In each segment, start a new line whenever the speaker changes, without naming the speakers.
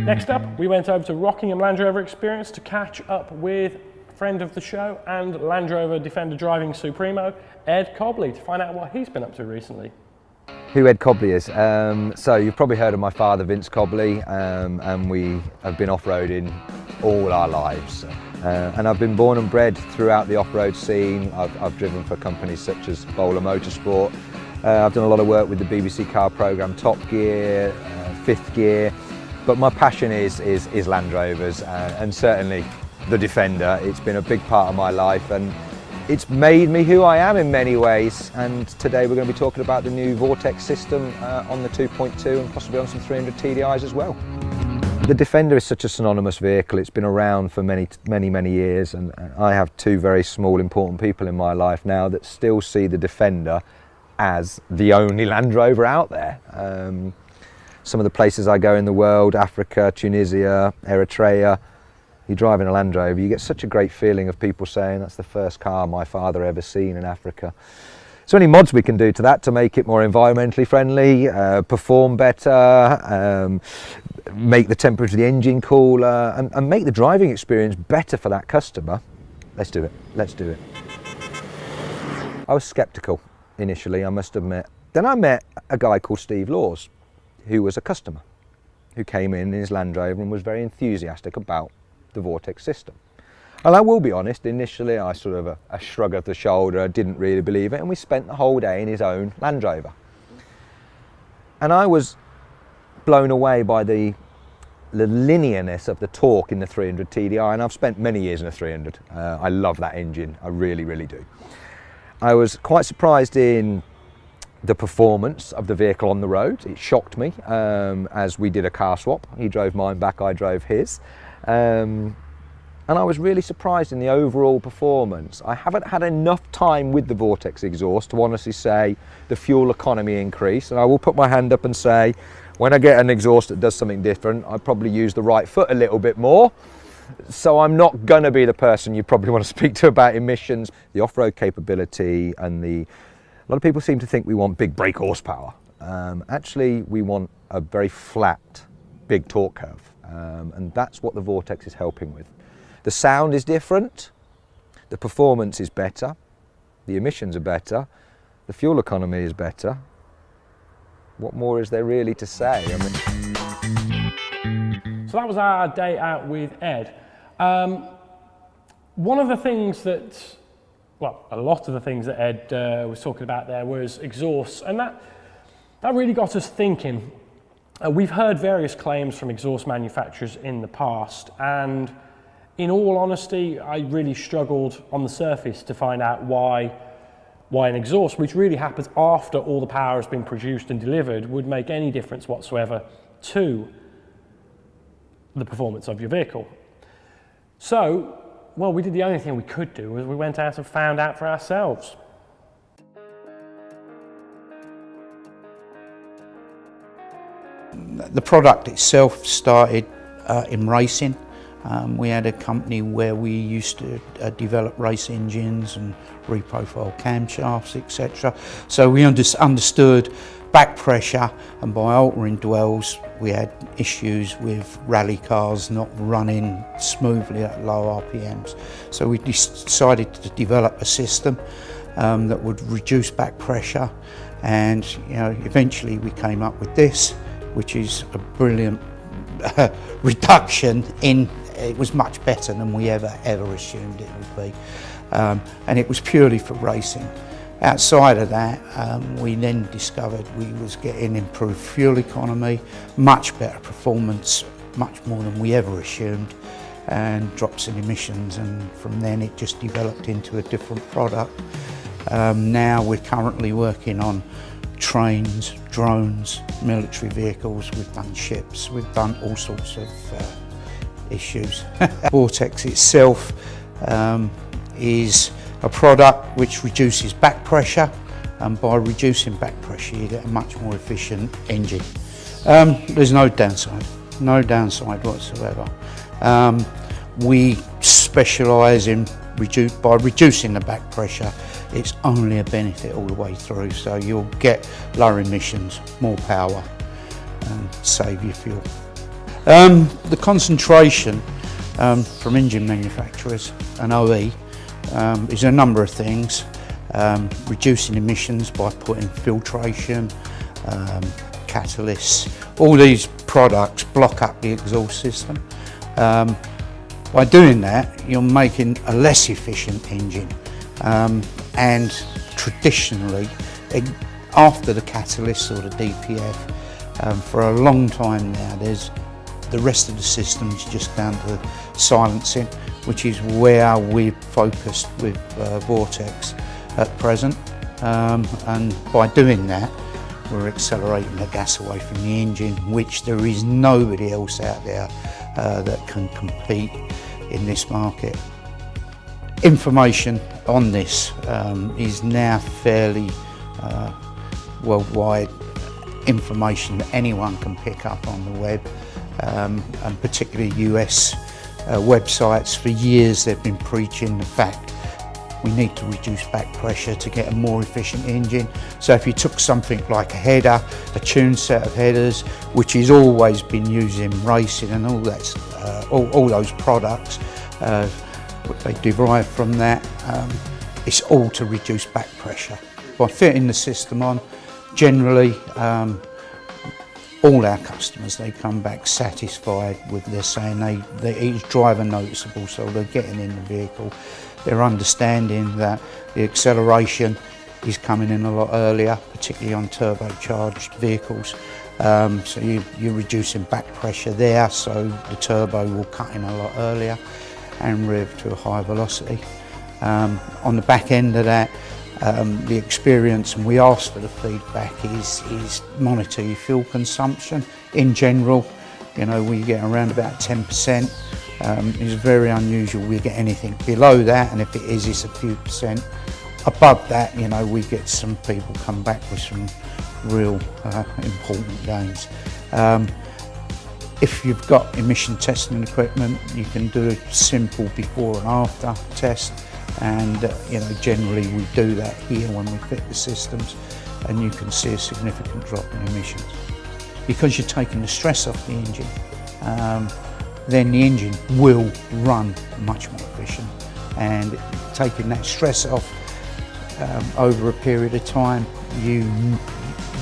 Next up, we went over to Rockingham Land Rover Experience to catch up with friend of the show and Land Rover Defender driving supremo, Ed Cobley, to find out what he's been up to recently.
Who Ed Cobley is? So you've probably heard of my father, Vince Cobley, and we have been off-roading all our lives. And I've been born and bred throughout the off-road scene. I've driven for companies such as Bowler Motorsport. I've done a lot of work with the BBC car programme Top Gear, Fifth Gear, but my passion is Land Rovers, and certainly the Defender. It's been a big part of my life, and it's made me who I am in many ways. And today we're going to be talking about the new Vortex system on the 2.2 and possibly on some 300 TDIs as well. The Defender is such a synonymous vehicle. It's been around for many years, and I have two very small important people in my life now that still see the Defender as the only Land Rover out there. Some of the places I go in the world, Africa, Tunisia, Eritrea, you're driving a Land Rover, you get such a great feeling of people saying that's the first car my father ever seen in Africa. So any mods we can do to that to make it more environmentally friendly, perform better, make the temperature of the engine cooler, and make the driving experience better for that customer, let's do it, let's do it. I was sceptical initially, I must admit. Then I met a guy called Steve Laws, who was a customer, who came in his Land Rover and was very enthusiastic about the Vortex system. And I will be honest, initially I sort of a shrug of the shoulder, I didn't really believe it, and we spent the whole day in his own Land Rover. And I was blown away by the linearness of the torque in the 300 TDI, and I've spent many years in a 300. I love that engine, I really do. I was quite surprised in the performance of the vehicle on the road. It shocked me as we did a car swap. He drove mine back, I drove his. And I was really surprised in the overall performance. I haven't had enough time with the Vortex exhaust to honestly say the fuel economy increase, and I will put my hand up and say when I get an exhaust that does something different, I probably use the right foot a little bit more. So I'm not going to be the person you probably want to speak to about emissions. The off-road capability and a lot of people seem to think we want big brake horsepower. Actually, we want a very flat, big torque curve. And that's what the Vortex is helping with. The sound is different, the performance is better, the emissions are better, the fuel economy is better. What more is there really to say?
So that was our day out with Ed. One of the things that, well, a lot of the things that Ed was talking about there was exhausts, and that really got us thinking. We've heard various claims from exhaust manufacturers in the past, and in all honesty, I really struggled on the surface to find out why an exhaust, which really happens after all the power has been produced and delivered, would make any difference whatsoever to the performance of your vehicle. So, well, we did the only thing we could do, was we went out and found out for ourselves.
The product itself started in racing. We had a company where we used to develop race engines and reprofile camshafts, etc. So we understood back pressure, and by altering dwells we had issues with rally cars not running smoothly at low RPMs. So we decided to develop a system that would reduce back pressure, and eventually we came up with this, which is a brilliant reduction in. It was much better than we ever assumed it would be, and it was purely for racing. Outside of that, we then discovered we was getting improved fuel economy, much better performance, much more than we ever assumed, and drops in emissions, and from then it just developed into a different product. Now we're currently working on trains, drones, military vehicles, we've done ships, we've done all sorts of issues. Vortex itself is a product which reduces back pressure, and by reducing back pressure you get a much more efficient engine. There's no downside whatsoever. We specialise in by reducing the back pressure. It's only a benefit all the way through, so you'll get lower emissions, more power, and save your fuel. The concentration from engine manufacturers and OE is a number of things. Reducing emissions by putting filtration, catalysts, all these products block up the exhaust system. By doing that, you're making a less efficient engine, and traditionally, after the catalyst or the DPF, for a long time now, the rest of the system is just down to silencing, which is where we're focused with Vortex at present, and by doing that, we're accelerating the gas away from the engine, which there is nobody else out there that can compete in this market. Information on this is now fairly worldwide information that anyone can pick up on the web, and particularly US websites. For years they've been preaching the fact we need to reduce back pressure to get a more efficient engine. So if you took something like a header, a tuned set of headers, which has always been used in racing, and all that, all those products they derive from that, it's all to reduce back pressure. By fitting the system on, generally all our customers, they come back satisfied with their saying it's driver noticeable, so they're getting in the vehicle. They're understanding that the acceleration is coming in a lot earlier, particularly on turbocharged vehicles. So you're reducing back pressure there, so the turbo will cut in a lot earlier and rev to a high velocity. On the back end of that, the experience, and we ask for the feedback, is monitor your fuel consumption. In general, you know, we get around about 10%. It's very unusual we get anything below that, and if it is, it's a few percent. Above that, you know, we get some people come back with some real important gains. If you've got emission testing equipment, you can do a simple before and after test, and you know, generally we do that here when we fit the systems, and you can see a significant drop in emissions. Because you're taking the stress off the engine, then the engine will run much more efficient, and taking that stress off over a period of time, you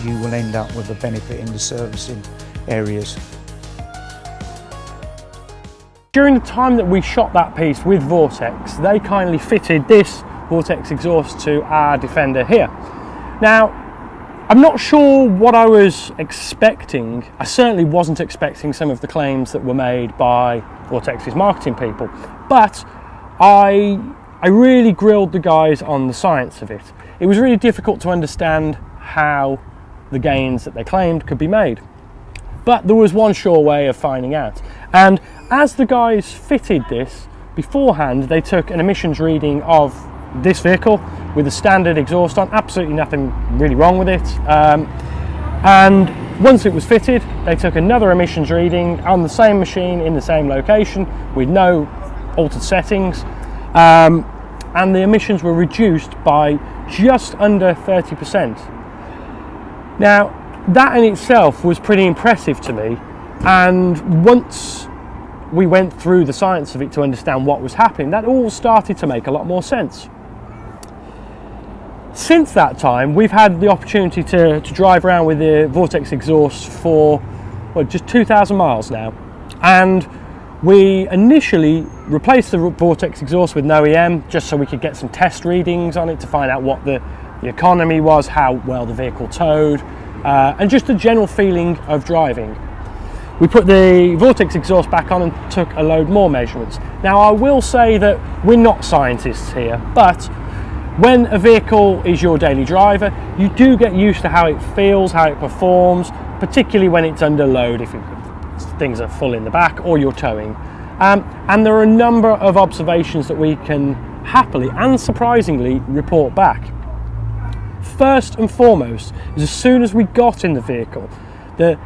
will end up with a benefit in the servicing areas.
During the time that we shot that piece with Vortex, they kindly fitted this Vortex exhaust to our Defender here. Now, I'm not sure what I was expecting. I certainly wasn't expecting some of the claims that were made by Vortex's marketing people, but I really grilled the guys on the science of it. It was really difficult to understand how the gains that they claimed could be made. But there was one sure way of finding out. And as the guys fitted this, beforehand they took an emissions reading of this vehicle with a standard exhaust on, absolutely nothing really wrong with it. And once it was fitted, they took another emissions reading on the same machine in the same location with no altered settings. And the emissions were reduced by just under 30%. Now, that in itself was pretty impressive to me, and once we went through the science of it to understand what was happening, that all started to make a lot more sense. Since that time, we've had the opportunity to drive around with the Vortex exhaust for just 2,000 miles now, and we initially replaced the Vortex exhaust with an OEM just so we could get some test readings on it to find out what the economy was, how well the vehicle towed, and just the general feeling of driving. We put the Vortex exhaust back on and took a load more measurements. Now, I will say that we're not scientists here, but when a vehicle is your daily driver, you do get used to how it feels, how it performs, particularly when it's under load, if things are full in the back or you're towing. And there are a number of observations that we can happily and surprisingly report back. First and foremost is, as soon as we got in the vehicle, the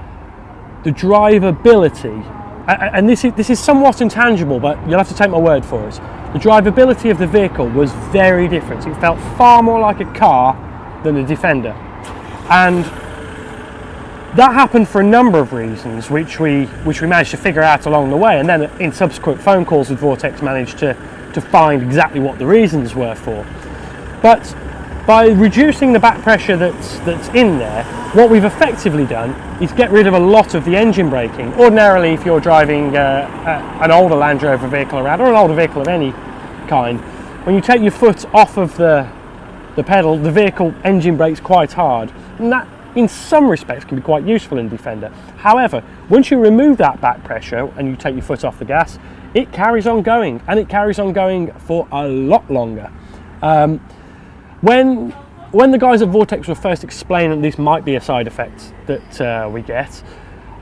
drivability, and this is somewhat intangible, but you'll have to take my word for it. The drivability of the vehicle was very different. It felt far more like a car than a Defender. And That happened for a number of reasons, which we managed to figure out along the way, and then in subsequent phone calls with Vortex managed to find exactly what the reasons were for. But by reducing the back pressure that's in there, what we've effectively done is get rid of a lot of the engine braking. Ordinarily, if you're driving an older Land Rover vehicle around, or an older vehicle of any kind, when you take your foot off of the pedal, the vehicle engine brakes quite hard, and that in some respects can be quite useful in Defender. However, once you remove that back pressure and you take your foot off the gas, it carries on going, and it carries on going for a lot longer. When the guys at Vortex were first explaining that this might be a side effect that we get,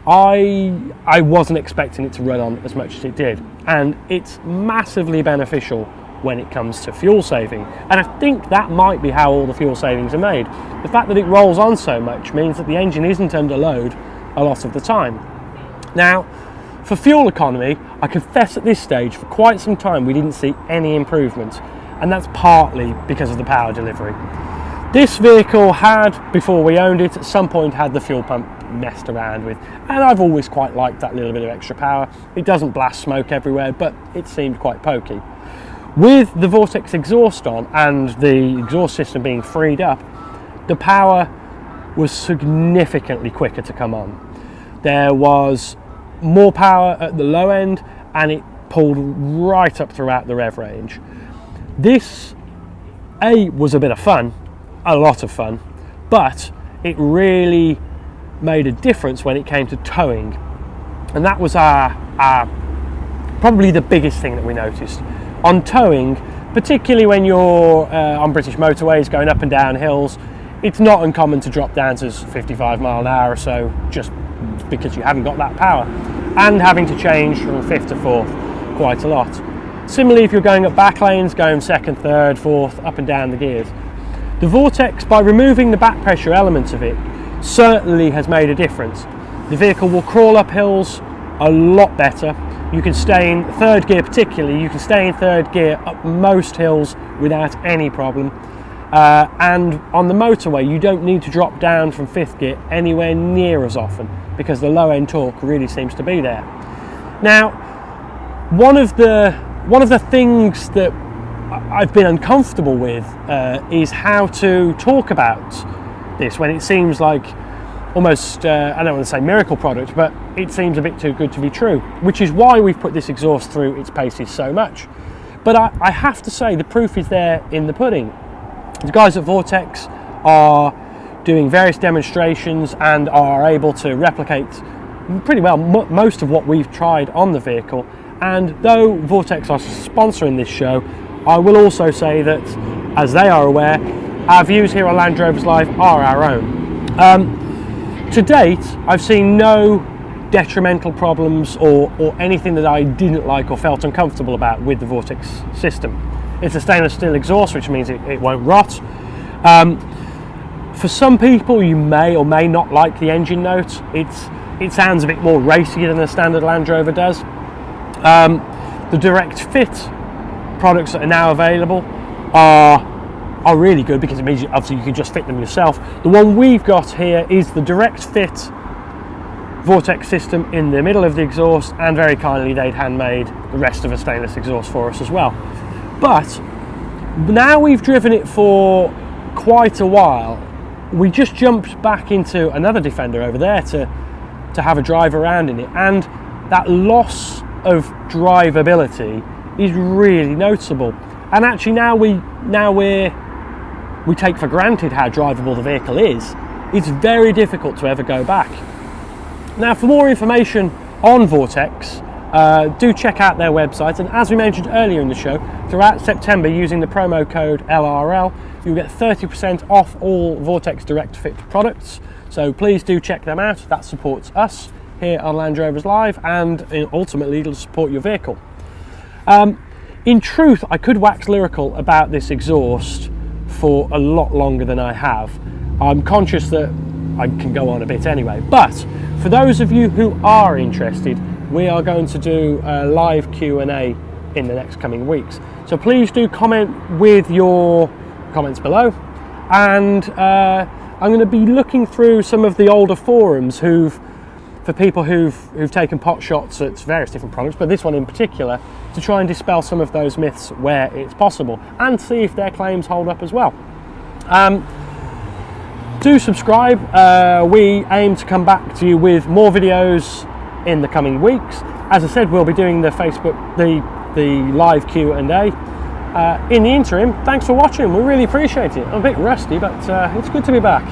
I wasn't expecting it to run on as much as it did, and it's massively beneficial when it comes to fuel saving, and I think that might be how all the fuel savings are made. The fact that it rolls on so much means that the engine isn't under load a lot of the time. Now, for fuel economy, I confess at this stage for quite some time we didn't see any improvement, and that's partly because of the power delivery. This vehicle had, before we owned it, at some point had the fuel pump messed around with, and I've always quite liked that little bit of extra power. It doesn't blast smoke everywhere, but it seemed quite pokey. With the Vortex exhaust on and the exhaust system being freed up, the power was significantly quicker to come on. There was more power at the low end, and it pulled right up throughout the rev range. This was a bit of fun, a lot of fun, but it really made a difference when it came to towing, and that was our probably the biggest thing that we noticed. On towing, particularly when you're on British motorways going up and down hills, it's not uncommon to drop down to 55 mile an hour or so just because you haven't got that power, and having to change from fifth to fourth quite a lot. Similarly, if you're going up back lanes, going second, third, fourth, up and down the gears. The Vortex, by removing the back pressure element of it, certainly has made a difference. The vehicle will crawl up hills a lot better. You can stay in third gear, particularly, you can stay in third gear up most hills without any problem. And on the motorway, you don't need to drop down from fifth gear anywhere near as often because the low end torque really seems to be there. Now, one of the things that I've been uncomfortable with is how to talk about this when it seems like almost, I don't want to say miracle product, but it seems a bit too good to be true, which is why we've put this exhaust through its paces so much. But I have to say the proof is there in the pudding. The guys at Vortex are doing various demonstrations and are able to replicate pretty well most of what we've tried on the vehicle. And though Vortex are sponsoring this show, I will also say that, as they are aware, our views here on Land Rovers Live are our own. To date, I've seen no detrimental problems or anything that I didn't like or felt uncomfortable about with the Vortex system. It's a stainless steel exhaust, which means it won't rot. For some people, you may or may not like the engine note. It sounds a bit more racy than the standard Land Rover does. The direct fit products that are now available are really good because it means obviously you can just fit them yourself. The one we've got here is the direct fit Vortex system in the middle of the exhaust, and very kindly they'd handmade the rest of a stainless exhaust for us as well. But now we've driven it for quite a while, we just jumped back into another Defender over there to have a drive around in it, and that loss of drivability is really noticeable. And actually now we take for granted how drivable the vehicle is. It's very difficult to ever go back. Now, for more information on Vortex, do check out their website, and as we mentioned earlier in the show, throughout September, using the promo code LRL, you'll get 30% off all Vortex direct fit products. So please do check them out. That supports us here on Land Rovers Live, and ultimately it'll support your vehicle. In truth, I could wax lyrical about this exhaust for a lot longer than I have. I'm conscious that I can go on a bit anyway, but for those of you who are interested, we are going to do a live Q&A in the next coming weeks. So please do comment with your comments below, and I'm going to be looking through some of the older forums for people who've taken pot shots at various different products, but this one in particular, to try and dispel some of those myths where it's possible and see if their claims hold up as well. Do subscribe. We aim to come back to you with more videos in the coming weeks. As I said, we'll be doing the live Q&A. In the interim, thanks for watching. We really appreciate it. I'm a bit rusty, but it's good to be back.